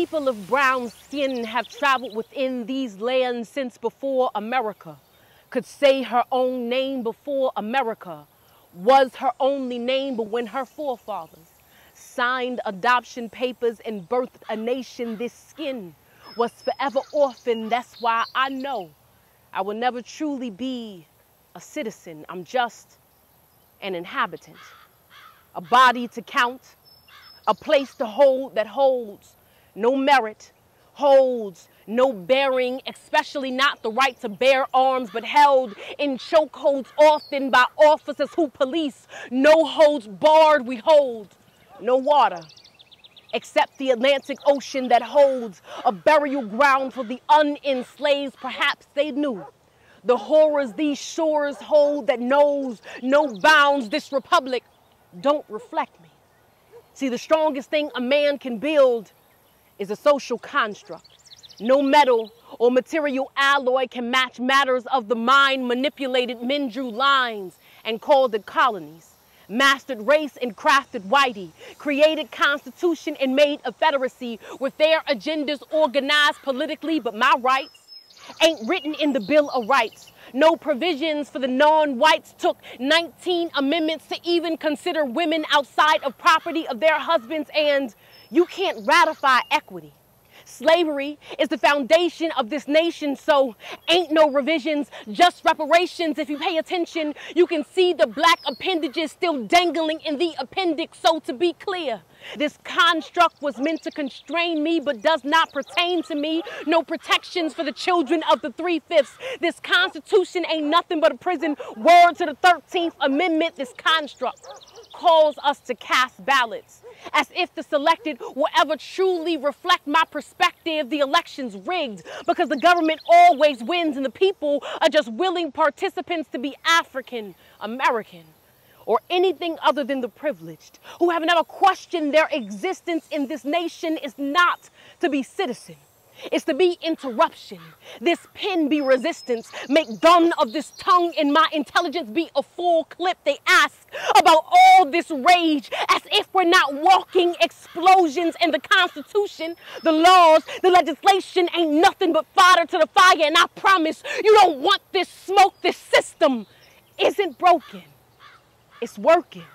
people of brown skin have traveled within these lands since before America could say her own name, before America was her only name. But when her forefathers signed adoption papers and birthed a nation, this skin was forever orphaned. That's why I know I will never truly be a citizen. I'm just an inhabitant, a body to count, a place to hold that holds no merit, holds no bearing, especially not the right to bear arms, but held in chokeholds often by officers who police. No holds barred, we hold no water except the Atlantic Ocean that holds a burial ground for the un-enslaved. Perhaps they knew the horrors these shores hold that knows no bounds. This republic don't reflect me. See, the strongest thing a man can build is a social construct. No metal or material alloy can match matters of the mind. Manipulated men drew lines and called it colonies, mastered race and crafted whitey, created constitution and made a federacy with their agendas organized politically. But my rights ain't written in the Bill of Rights. No provisions for the non-whites. Took 19 amendments to even consider women outside of property of their husbands. And you can't ratify equity. Slavery is the foundation of this nation, so ain't no revisions, just reparations. If you pay attention, you can see the black appendages still dangling in the appendix. So to be clear, this construct was meant to constrain me, but does not pertain to me. No protections for the children of the 3/5. This Constitution ain't nothing but a prison. Word to the 13th Amendment. This construct calls us to cast ballots, as if the selected will ever truly reflect my perspective. The election's rigged because the government always wins and the people are just willing participants to be African American or anything other than the privileged, who have never questioned their existence in this nation. Is not to be citizen. It's to be interruption. This pen be resistance. Make done of this tongue and my intelligence be a full clip. They ask about all this rage as if we're not walking explosions. And the Constitution, the laws, the legislation ain't nothing but fodder to the fire. And I promise you don't want this smoke. This system isn't broken. It's working.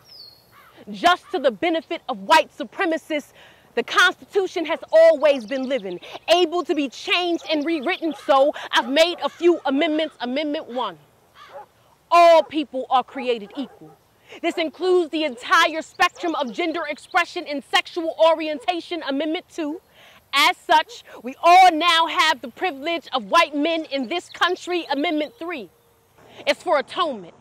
Just to the benefit of white supremacists, the Constitution has always been living, able to be changed and rewritten. So I've made a few amendments. Amendment 1, all people are created equal. This includes the entire spectrum of gender expression and sexual orientation. Amendment 2, as such, we all now have the privilege of white men in this country. Amendment 3 is for atonement,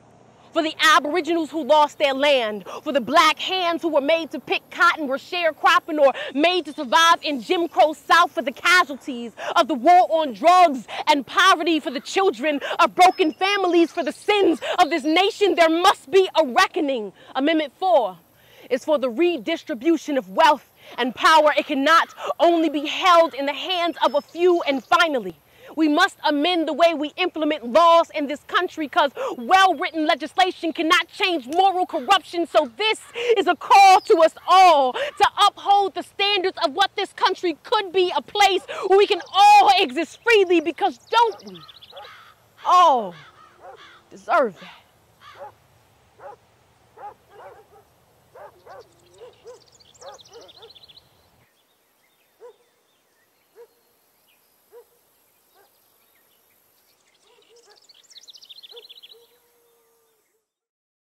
for the Aboriginals who lost their land, for the black hands who were made to pick cotton, were sharecropping, or made to survive in Jim Crow South, for the casualties of the war on drugs and poverty, for the children of broken families, for the sins of this nation. There must be a reckoning. Amendment 4 is for the redistribution of wealth and power. It cannot only be held in the hands of a few. And finally, we must amend the way we implement laws in this country, because well-written legislation cannot change moral corruption. So this is a call to us all to uphold the standards of what this country could be, a place where we can all exist freely, because don't we all deserve that?